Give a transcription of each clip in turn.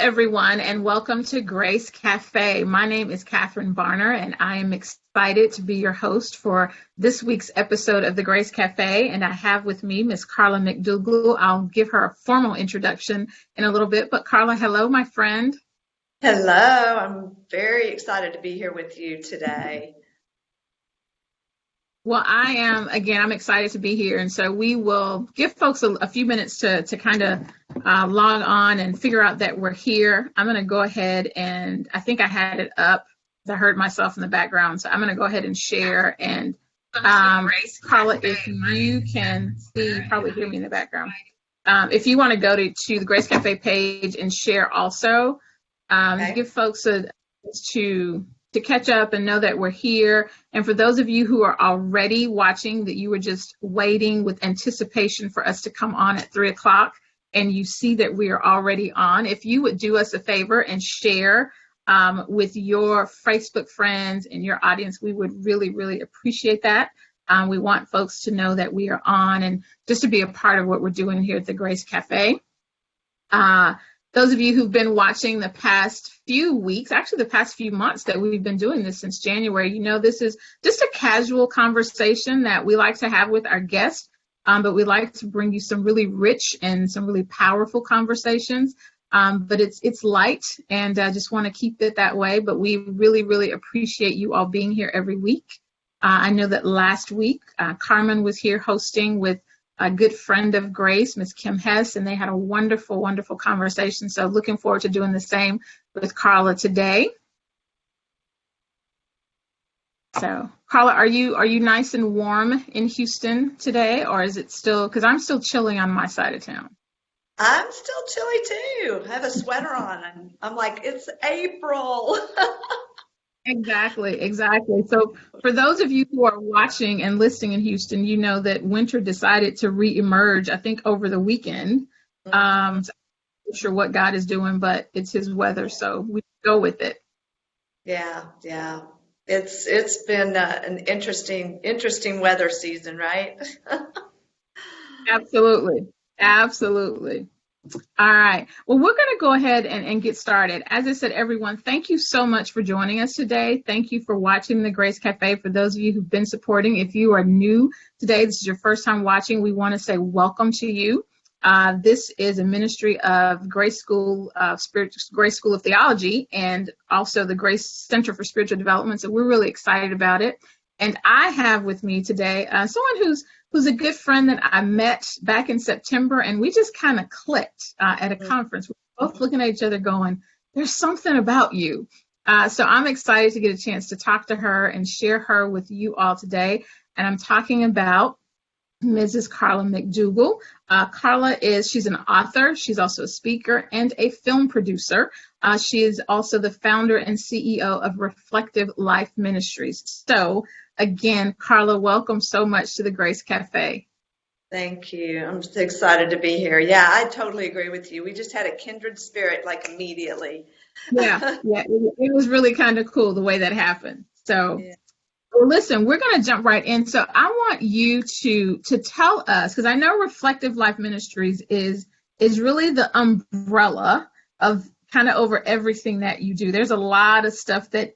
everyone, and welcome to Grace Cafe. My name is Katherine Barner, and I am excited to be your host for this week's episode of the Grace Cafe. And I have with me Miss Carla McDougal. I'll give her a formal introduction in a little bit. But Carla, hello, my friend. Hello, I'm very excited to be here with you today. Well, I'm excited to be here. And so we will give folks a few minutes to kind of log on and figure out that we're here. I'm going to go ahead and I think I had it up. I heard myself in the background. So I'm going to go ahead and share. And Carla, if you can see, you probably hear me in the background. If you want to go to the Grace Cafe page and share also, give folks to catch up and know that we're here. And for those of you who are already watching, that you were just waiting with anticipation for us to come on at 3:00 and you see that we are already on, if you would do us a favor and share with your Facebook friends and your audience, we would really, really appreciate that. We want folks to know that we are on and just to be a part of what we're doing here at the Grace Cafe. Those of you who've been watching the past few weeks, actually the past few months that we've been doing this since January, you know this is just a casual conversation that we like to have with our guests, but we like to bring you some really rich and some really powerful conversations. But it's light, and I just want to keep it that way. But we really, really appreciate you all being here every week. I know that last week, Carmen was here hosting with a good friend of Grace, Miss Kim Hess, and they had a wonderful, wonderful conversation. So looking forward to doing the same with Carla today. So Carla, are you nice and warm in Houston today, or is it still, because I'm still chilly on my side of town? I'm still chilly too. I have a sweater on and I'm like, it's April. Exactly. So for those of you who are watching and listening in Houston, you know that winter decided to reemerge, I think, over the weekend. So I'm not sure what God is doing, but it's his weather, so we go with it. Yeah. It's been an interesting weather season, right? Absolutely. All right. Well, we're going to go ahead and get started. As I said, everyone, thank you so much for joining us today. Thank you for watching the Grace Cafe. For those of you who've been supporting, if you are new today, this is your first time watching, we want to say welcome to you. This is a ministry of Grace School of Theology, and also the Grace Center for Spiritual Development. So we're really excited about it. And I have with me today someone who's a good friend that I met back in September, and we just kind of clicked at a conference. We're both looking at each other going, there's something about you. So I'm excited to get a chance to talk to her and share her with you all today. And I'm talking about Mrs. Carla McDougal. She's an author. She's also a speaker and a film producer. She is also the founder and CEO of Reflective Life Ministries. So again, Carla, welcome so much to the Grace Cafe. Thank you. I'm just excited to be here. Yeah, I totally agree with you. We just had a kindred spirit like immediately. Yeah, it was really kind of cool the way that happened. So. Yeah. Well, listen, we're going to jump right in. So I want you to tell us, because I know Reflective Life Ministries is really the umbrella of kind of over everything that you do. There's a lot of stuff that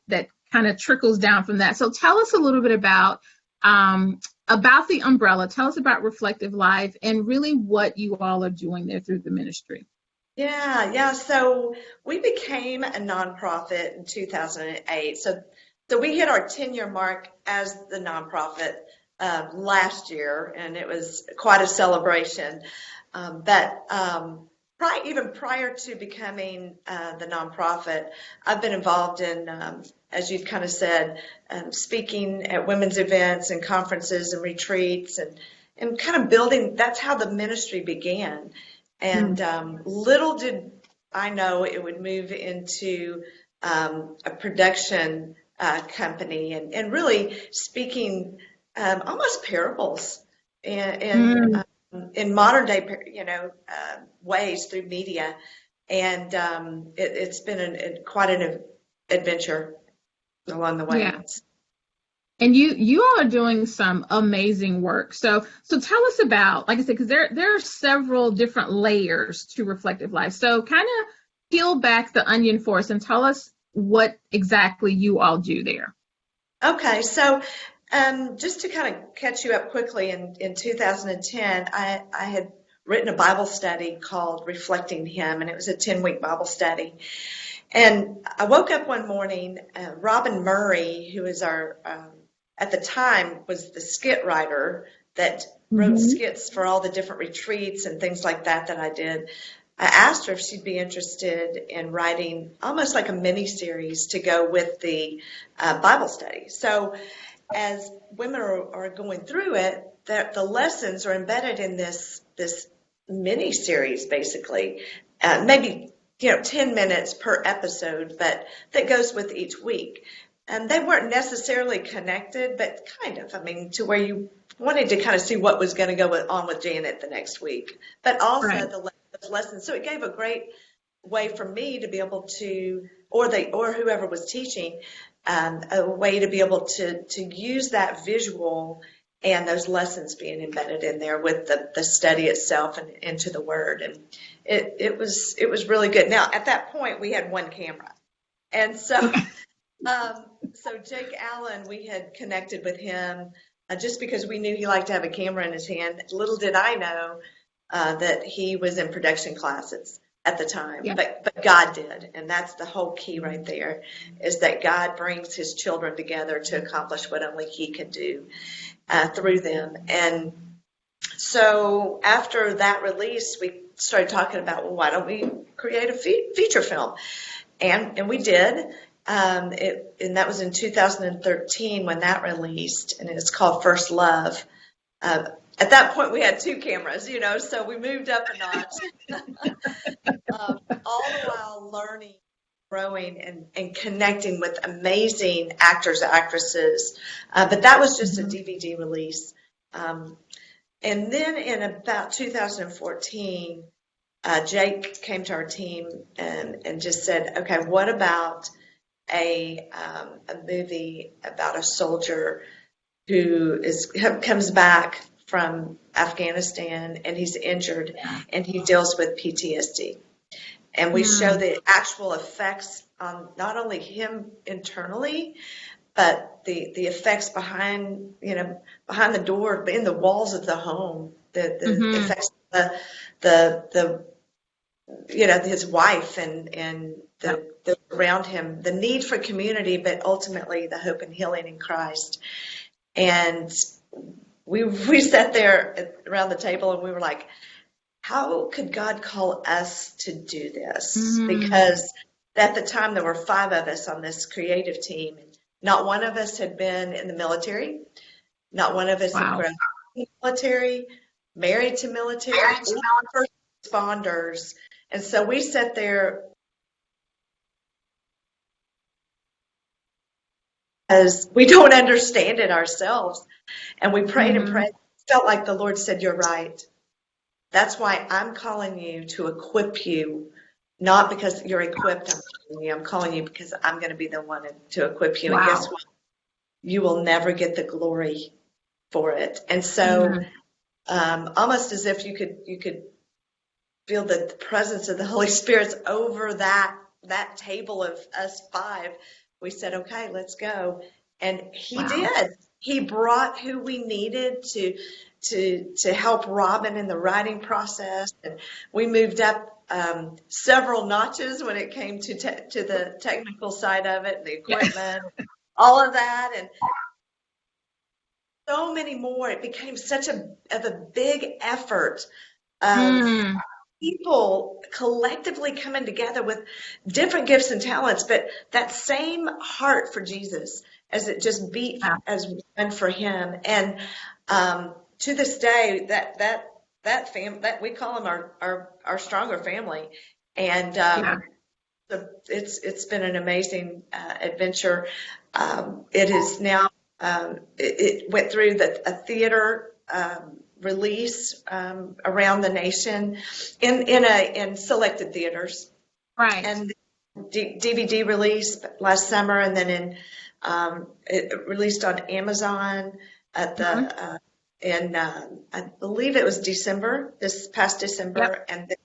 kind of trickles down from that. So tell us a little bit about the umbrella. Tell us about Reflective Life and really what you all are doing there through the ministry. Yeah. So we became a nonprofit in 2008. So we hit our 10-year mark as the nonprofit last year, and it was quite a celebration. Even prior to becoming the nonprofit, I've been involved in, as you've kind of said, speaking at women's events and conferences and retreats and kind of building. That's how the ministry began. And little did I know it would move into a production company and really speaking almost parables in modern day, ways through media, and it's been quite an adventure along the way. Yeah. And you all are doing some amazing work. So tell us about, like I said, because there are several different layers to Reflective Life. So kind of peel back the onion for us and tell us what exactly you all do there. Okay, so just to kind of catch you up quickly, in 2010, I had written a Bible study called Reflecting Him, and it was a 10-week Bible study. And I woke up one morning, Robin Murray, who is our, at the time, was the skit writer that wrote skits for all the different retreats and things like that I did. I asked her if she'd be interested in writing almost like a mini series to go with the Bible study. So as women are going through it, the lessons are embedded in this mini series, basically, maybe 10 minutes per episode, but that goes with each week. And they weren't necessarily connected, but kind of, I mean, to where you wanted to kind of see what was going to go on with Janet the next week, but also the lessons. So it gave a great way for me to be able to, or whoever was teaching, a way to be able to use that visual and those lessons being embedded in there with the study itself and into the Word. And it was really good. Now, at that point, we had one camera. And so so Jake Allen, we had connected with him just because we knew he liked to have a camera in his hand. Little did I know that he was in production classes at the time, but God did. And that's the whole key right there, is that God brings his children together to accomplish what only he can do through them. And so after that release, we started talking about, well, why don't we create a feature film? And we did. And that was in 2013 when that released, and it's called First Love. At that point, we had two cameras, so we moved up a notch, all the while learning, growing, and connecting with amazing actors, actresses. But that was just a DVD release. And then in about 2014, Jake came to our team and just said, okay, what about a movie about a soldier who comes back from Afghanistan and he's injured and he deals with PTSD. And we show the actual effects on not only him internally, but the effects behind the door, in the walls of the home, the effects of his wife and the around him, the need for community, but ultimately the hope and healing in Christ. And we sat there around the table and we were like, how could God call us to do this? Because at the time there were 5 of us on this creative team. And not one of us had been in the military. Not one of us had grown up in the military, married to military, first responders. And so we sat there because we don't understand it ourselves. And we prayed and prayed. It felt like the Lord said, you're right. That's why I'm calling you to equip you, not because you're equipped. I'm calling you because I'm going to be the one to equip you. And guess what? You will never get the glory for it. And so almost as if you could feel the presence of the Holy Spirit's over that table of us 5. We said, okay, let's go. And he did. He brought who we needed to help Robin in the writing process. And we moved up several notches when it came to the technical side of it, the equipment, all of that. And so many more. It became such a big effort of people collectively coming together with different gifts and talents, but that same heart for Jesus as it just beat as one for him. And to this day, that we call them our stronger family. And it's been an amazing adventure. It is now it went through a theater release around the nation in selected theaters, right? And DVD release last summer, and then it released on Amazon at the I believe it was this past December, and then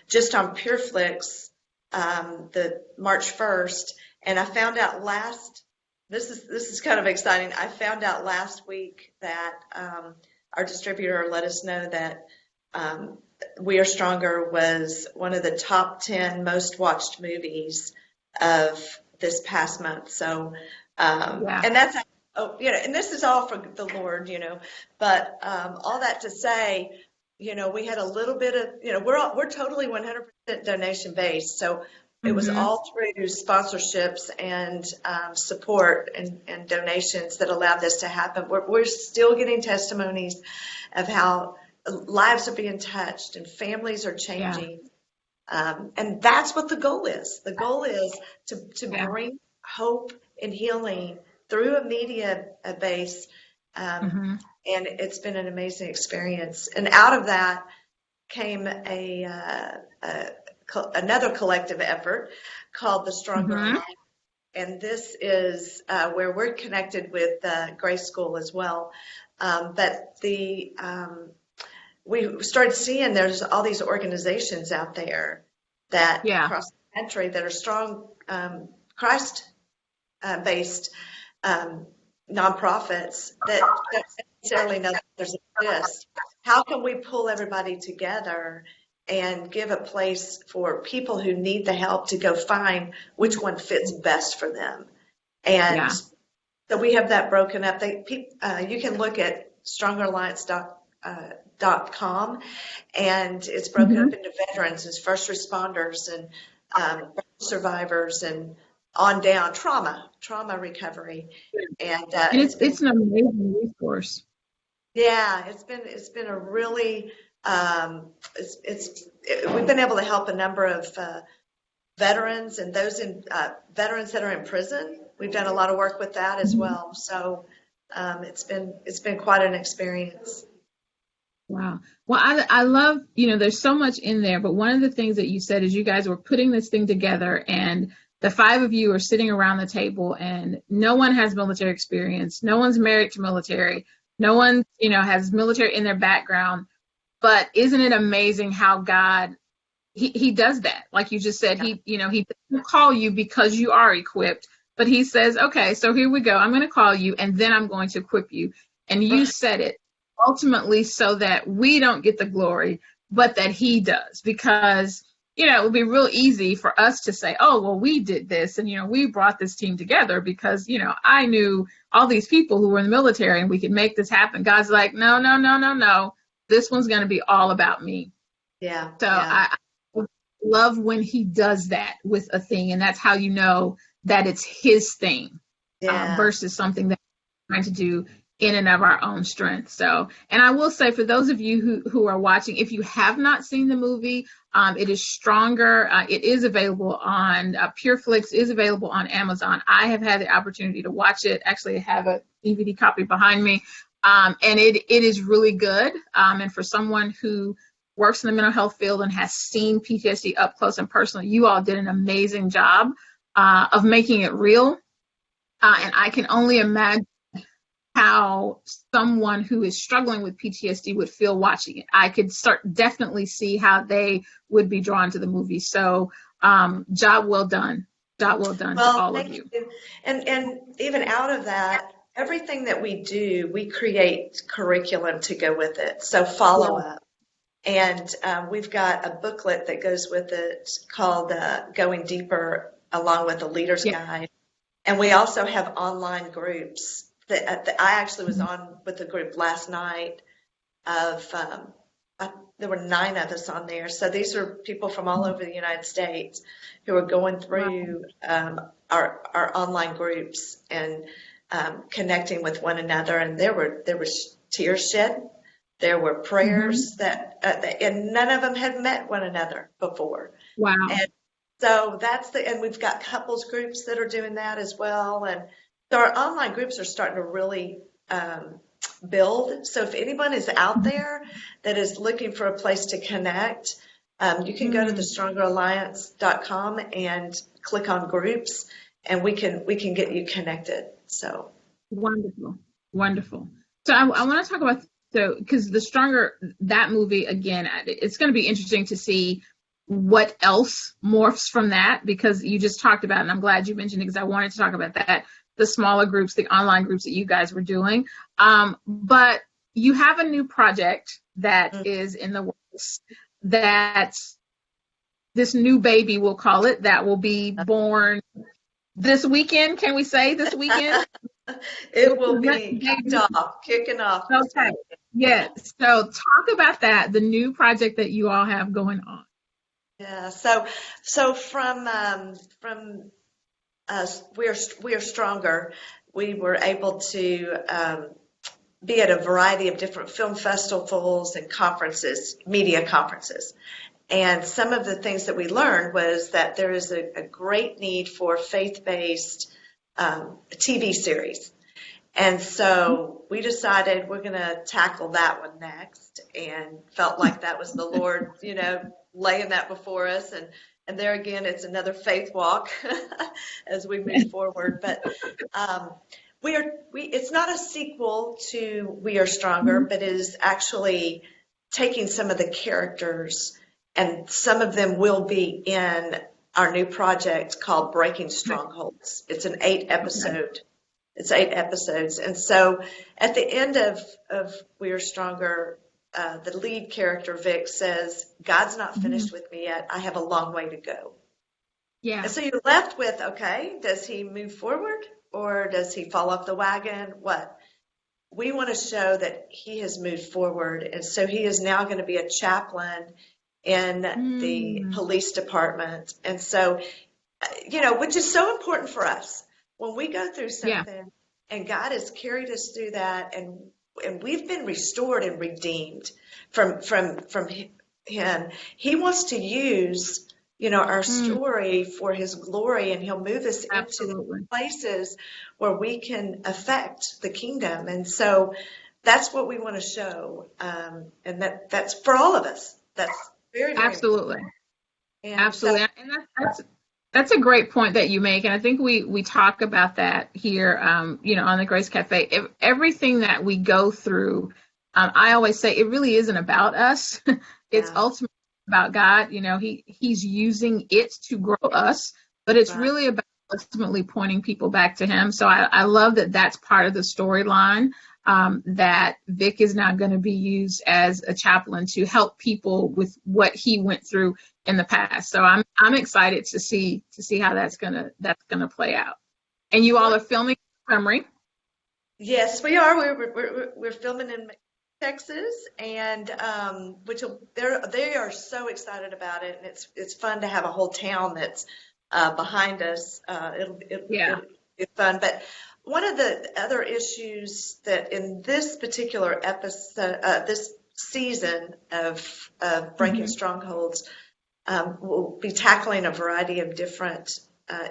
just on PureFlix the March 1st, and I found out this is kind of exciting. I found out last week that our distributor let us know that We Are Stronger was one of the top 10 most watched movies of this past month. So, and that's, and this is all for the Lord, but all that to say, we had a little bit of, we're totally 100% donation based. So it was all through sponsorships and support and donations that allowed this to happen. We're still getting testimonies of how lives are being touched and families are changing. And that's what the goal is. The goal is to bring hope and healing through a media base. And it's been an amazing experience. And out of that came another collective effort called the Stronger Life. And this is where we're connected with Grace School as well. But we started seeing there's all these organizations out there that across the country that are strong Christ-based nonprofits that don't necessarily know that there's exist. How can we pull everybody together and give a place for people who need the help to go find which one fits best for them? And so we have that broken up. You can look at strongeralliance.com, and it's broken up into veterans and first responders and survivors and on down trauma recovery. And it's an amazing resource. Yeah, it's been a really we've been able to help a number of veterans and those veterans that are in prison. We've done a lot of work with that as well. So it's been quite an experience. Wow. Well, I love, there's so much in there, but one of the things that you said is you guys were putting this thing together and the five of you are sitting around the table and no one has military experience. No one's married to military. No one, has military in their background. But isn't it amazing how God, he does that? Like you just said, he doesn't call you because you are equipped, but he says, okay, so here we go. I'm going to call you and then I'm going to equip you. And you said it ultimately so that we don't get the glory, but that he does, because it would be real easy for us to say, oh, well, we did this and, we brought this team together because, I knew all these people who were in the military and we could make this happen. God's like, no. This one's going to be all about me. Yeah. So I love when he does that with a thing. And that's how you know that it's his thing versus something that we're trying to do in and of our own strength. So, and I will say for those of you who are watching, if you have not seen the movie, it is Stronger. It is available on PureFlix, is available on Amazon. I have had the opportunity to watch it. Actually, I have a DVD copy behind me. And it is really good. And for someone who works in the mental health field and has seen PTSD up close and personal, you all did an amazing job of making it real. And I can only imagine how someone who is struggling with PTSD would feel watching it. I could definitely see how they would be drawn to the movie. So job well done. Job well done to all of you. And even out of that, everything that we do, we create curriculum to go with it. So follow up. And we've got a booklet that goes with it called Going Deeper, along with a leader's guide. And we also have online groups. I actually was on with a group last night there were 9 of us on there. So these are people from all over the United States who are going through our online groups and connecting with one another. And there was tears shed. There were prayers and none of them had met one another before. Wow. And so and we've got couples groups that are doing that as well. And so our online groups are starting to really build. So if anyone is out there that is looking for a place to connect, you can go to the strongeralliance.com and click on groups, and we can get you connected. So wonderful. So I want to talk about because the Stronger, that movie, again, it's going to be interesting to see what else morphs from that, because you just talked about, and I'm glad you mentioned it because I wanted to talk about that, the smaller groups, the online groups that you guys were doing. But you have a new project that is in the works, that this new baby, we'll call it, that will be born this weekend. Can we say this weekend? It will be kicking off. Okay. Yes. So talk about that, the new project that you all have going on. Yeah. So from us, we are stronger. We were able to be at a variety of different film festivals and conferences, media conferences. And some of the things that we learned was that there is a great need for faith-based TV series. And so we decided we're going to tackle that one next, and felt like that was the Lord, laying that before us. And there again, it's another faith walk as we move forward. But it's not a sequel to We Are Stronger, but it is actually taking some of the characters, and some of them will be in our new project called Breaking Strongholds. It's an 8-episode. It's 8 episodes. And so at the end of We Are Stronger, the lead character, Vic, says, God's not finished with me yet. I have a long way to go. Yeah. And so you're left with, okay, does he move forward or does he fall off the wagon? What? We want to show that he has moved forward. And so he is now going to be a chaplain in the police department. And so, which is so important for us. When we go through something and God has carried us through that, and we've been restored and redeemed from him, he wants to use, our story for his glory, and he'll move us into places where we can affect the kingdom. And so that's what we want to show. And that's for all of us. That's very, very absolutely. Absolutely. And that's a great point that you make. And I think we talk about that here, on the Grace Cafe. Everything that we go through, I always say it really isn't about us. It's ultimately about God. He's using it to grow us, but it's really about ultimately pointing people back to him. So I love that that's part of the storyline, that Vic is now going to be used as a chaplain to help people with what he went through in the past. So I'm excited to see how that's gonna play out. And you all are filming in Montgomery. Yes, we are. We're filming in Texas, and they are so excited about it, and it's fun to have a whole town that's behind us. It'll be fun. But one of the other issues that in this particular episode, this season of Breaking Strongholds, we'll be tackling a variety of different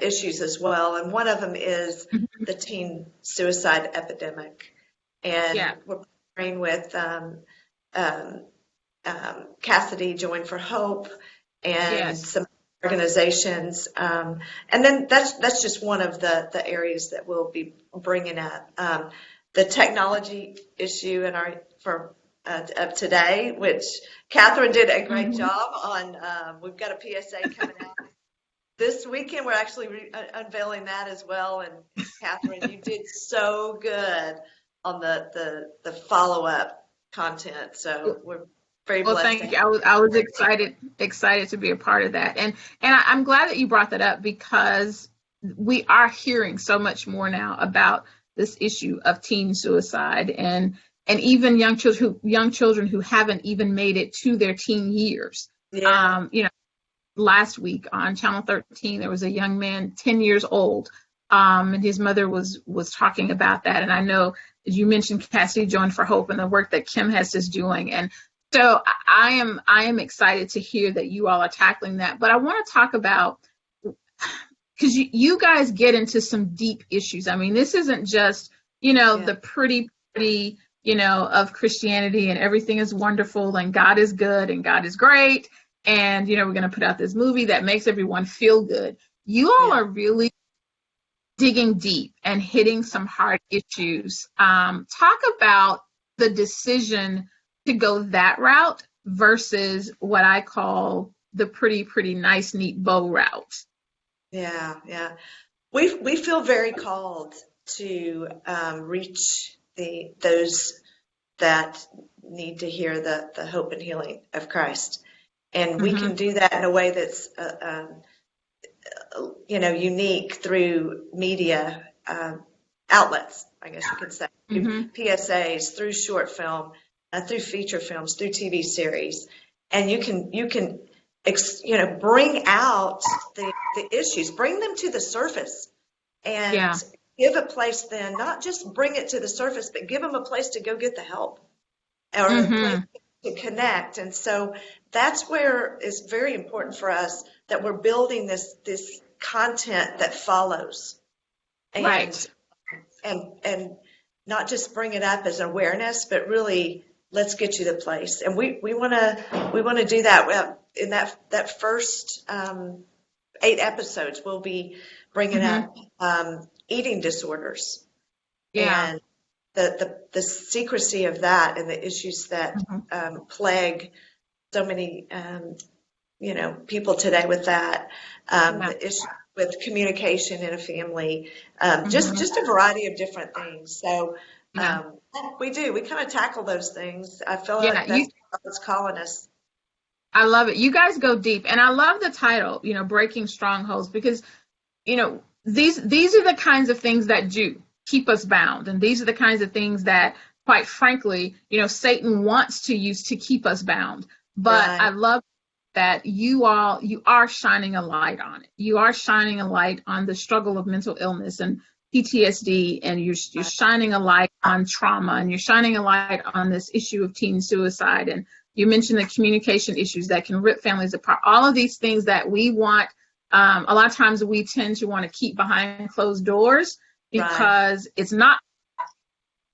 issues as well. And one of them is the teen suicide epidemic. And we're partnering with Cassidy, Join for Hope, and some organizations. And then that's just one of the areas that we'll be bringing up. The technology issue of today, which Katherine did a great job on. We've got a PSA coming out this weekend. We're actually unveiling that as well. And Katherine, you did so good on the follow-up content. So we're very blessed. Well, thank you. I was excited to be a part of that. And I'm glad that you brought that up, because we are hearing so much more now about this issue of teen suicide, and even young children who haven't even made it to their teen years. Last week on Channel 13, there was a young man, 10 years old, and his mother was talking about that. And I know you mentioned Cassidy Join for Hope and the work that Kim Hess is doing. And so I am excited to hear that you all are tackling that. But I want to talk about, because you guys get into some deep issues. I mean, this isn't just, the pretty, of Christianity and everything is wonderful and God is good and God is great. And, we're going to put out this movie that makes everyone feel good. You all are really digging deep and hitting some hard issues. Talk about the decision to go that route versus what I call the pretty nice, neat bow route. Yeah, yeah. We feel very called to reach those that need to hear the hope and healing of Christ. And we can do that in a way that's, unique through media outlets, I guess you could say, through PSAs, through short film, through feature films, through TV series. And you can bring out the issues, bring them to the surface, and give a place then, not just bring it to the surface, but give them a place to go get the help or a place to connect. And so that's where it's very important for us that we're building this content that follows. And, and not just bring it up as awareness, but really let's get you the place. And we want to do that. In that first 8 episodes, we'll be bringing up eating disorders and the secrecy of that and the issues that plague so many people today with that, the issue with communication in a family, just a variety of different things. So we kind of tackle those things. I feel like that's what's calling us. I love it. You guys go deep, and I love the title, Breaking Strongholds, because these are the kinds of things that do keep us bound, and these are the kinds of things that, quite frankly, Satan wants to use to keep us bound. But I love that you are shining a light on it. You are shining a light on the struggle of mental illness and PTSD, and you're shining a light on trauma, and you're shining a light on this issue of teen suicide. And you mentioned the communication issues that can rip families apart. All of these things that we want, a lot of times we tend to want to keep behind closed doors because it's not,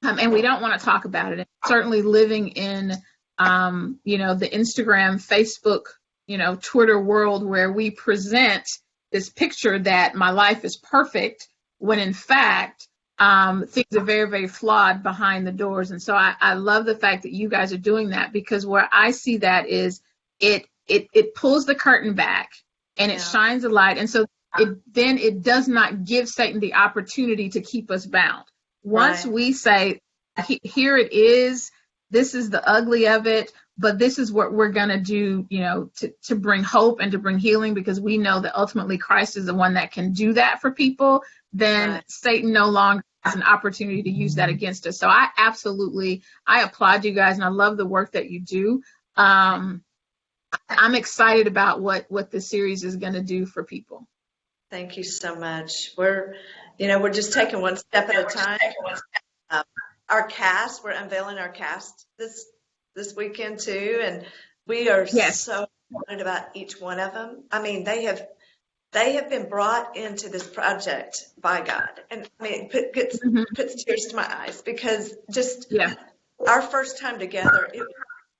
and we don't want to talk about it. And certainly living in, the Instagram, Facebook, Twitter world where we present this picture that my life is perfect, when in fact, things are very, very flawed behind the doors. And so I love the fact that you guys are doing that, because where I see that is it pulls the curtain back and it shines a light. And so it does not give Satan the opportunity to keep us bound. Once we say, here it is, this is the ugly of it, but this is what we're going to do, to bring hope and to bring healing, because we know that ultimately Christ is the one that can do that for people, then Satan no longer has an opportunity to use that against us. So I applaud you guys, and I love the work that you do. I'm excited about what this series is going to do for people. Thank you so much. We're just taking one step at a time. Our cast, we're unveiling our cast this weekend too, and we are so excited about each one of them. I mean, they have been brought into this project by God, and I mean, it puts tears to my eyes, because our first time together, it was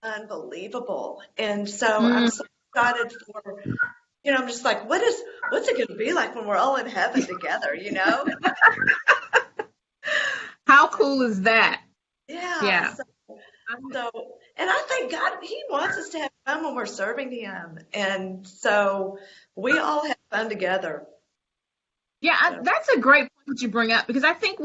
unbelievable. And so I'm so excited for, I'm just like, what's it going to be like when we're all in heaven together, How cool is that? Yeah. So, and I think God, He wants us to have fun when we're serving Him. And so we all have fun together. Yeah, that's a great point you bring up, because I think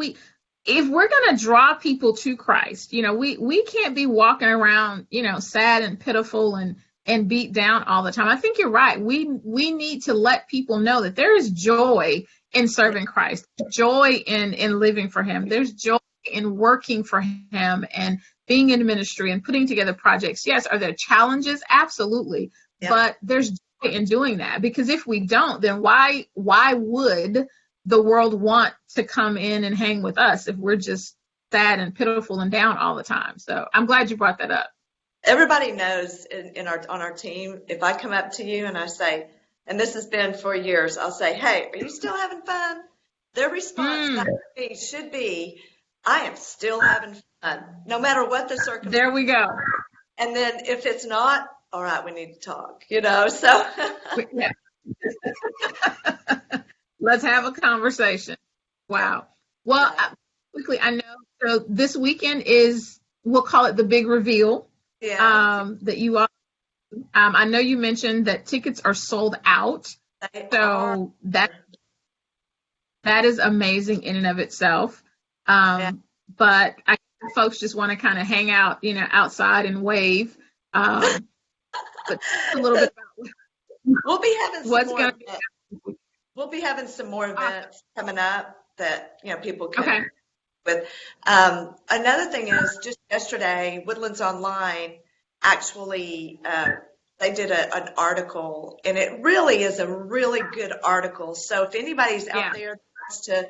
if we're going to draw people to Christ, we can't be walking around, sad and pitiful and beat down all the time. I think you're right. We need to let people know that there is joy in serving Christ, joy in living for Him. There's joy in working for Him and being in ministry and putting together projects. Yes, are there challenges? Absolutely. Yeah. But there's joy in doing that, because if we don't, then why would the world want to come in and hang with us if we're just sad and pitiful and down all the time? So I'm glad you brought that up. Everybody knows on our team, if I come up to you and I say, and this has been for years, I'll say, hey, are you still having fun? Their response should be, I am still having fun, no matter what the circumstance. There we go. And then if it's not, all right, we need to talk, so. Yeah. Let's have a conversation. Wow. Well, quickly, I know, so this weekend is, we'll call it the big reveal. Yeah. That you all I know you mentioned that tickets are sold out, They are. so that is amazing in and of itself. Yeah. But I folks just want to kind of hang out, outside and wave. But a little So bit about we'll be having some what's more going to events. We'll be having some more be. events coming up that people Okay. can with. Another thing is, just yesterday, Woodlands Online actually they did an article, and it really is a really good article. So if anybody's Yeah. out there that wants to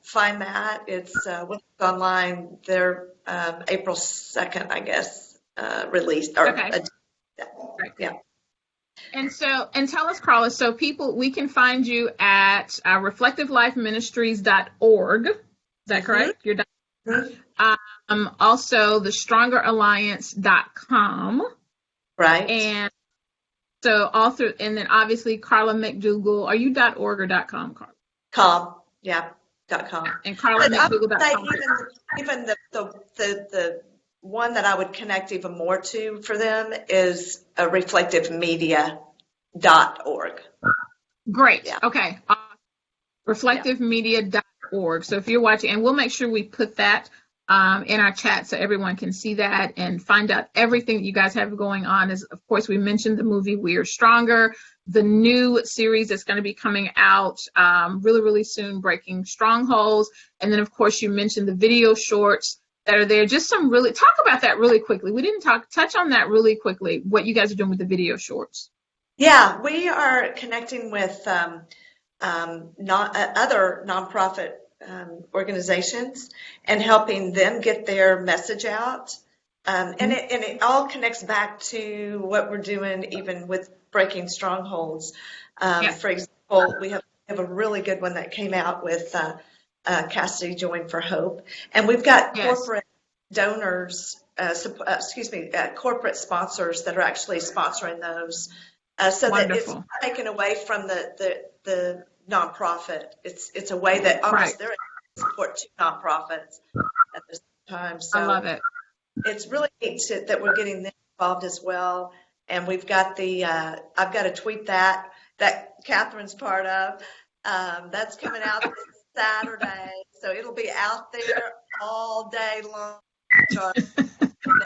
find that, it's Woodlands Online. They're April 2nd, I guess, released or Okay. Right. yeah. And tell us, Carla, so we can find you at reflectivelifeministries.org. Is that correct? Your also the strongeralliance.com. Right. And so and then obviously Carla McDougal. Are you .org or .com, Carla? Yeah, .com. And Carla But I would say McDougal.com. even the one that I would connect even more to for them is reflectivemedia.org. Great. Yeah. Okay. Reflectivemedia.org. So if you're watching, and we'll make sure we put that in our chat so everyone can see that and find out everything that you guys have going on. As of course we mentioned the movie We Are Stronger, the new series that's going to be coming out really, really soon, Breaking Strongholds, and then of course you mentioned the video shorts that are there. Just talk about that really quickly. We didn't touch on that really quickly. What you guys are doing with the video shorts? Yeah, we are connecting with other nonprofit organizations and helping them get their message out. And it all connects back to what we're doing even with Breaking Strongholds. For example, we have a really good one that came out with Cassidy Join for Hope. And we've got corporate donors, corporate sponsors that are actually sponsoring those. So Wonderful. that it's taken away from the nonprofit. It's a way that almost they're able to support two nonprofits at the same time. So I love it. It's really neat that we're getting them involved as well. And we've got I've got to tweet that Katherine's part of. That's coming out this Saturday. So it'll be out there all day long.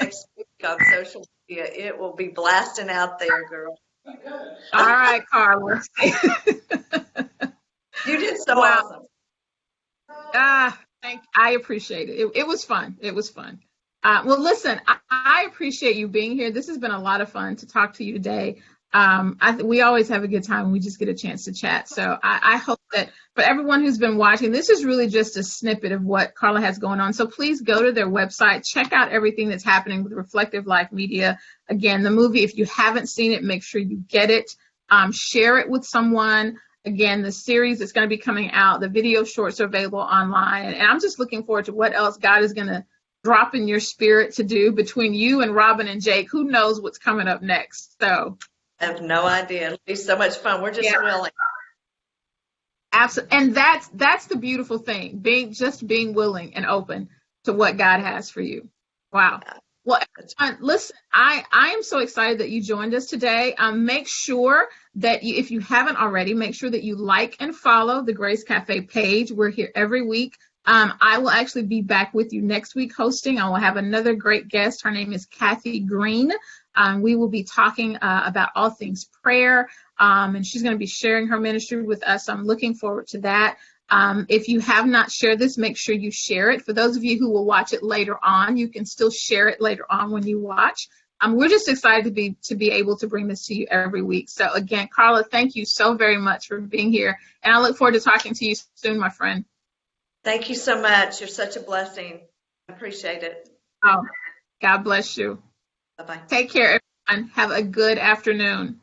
Next week on social media, it will be blasting out there, girl. All right, Carla. You did so awesome. I appreciate it. It was fun. It was fun. Well, listen, I appreciate you being here. This has been a lot of fun to talk to you today. We always have a good time when we just get a chance to chat. So I hope that for everyone who's been watching, this is really just a snippet of what Carla has going on. So please go to their website, check out everything that's happening with Reflective Life Media. Again, the movie, if you haven't seen it, make sure you get it. Share it with someone. Again, the series that's going to be coming out, the video shorts are available online. And I'm just looking forward to what else God is going to drop in your spirit to do between you and Robin and Jake. Who knows what's coming up next? So I have no idea. It'll be so much fun. We're just willing. Absolutely. And that's the beautiful thing, being willing and open to what God has for you. Wow. Well, listen, I am so excited that you joined us today. Make sure that if you haven't already, make sure that you like and follow the Grace Cafe page. We're here every week. I will actually be back with you next week hosting. I will have another great guest. Her name is Kathy Green. We will be talking about all things prayer, and she's going to be sharing her ministry with us. I'm looking forward to that. If you have not shared this, make sure you share it. For those of you who will watch it later on, you can still share it later on when you watch. We're just excited to be able to bring this to you every week. So again, Carla, thank you so very much for being here, and I look forward to talking to you soon, my friend. Thank you so much. You're such a blessing. I appreciate it. Oh, God bless you. Bye-bye. Take care, everyone. Have a good afternoon.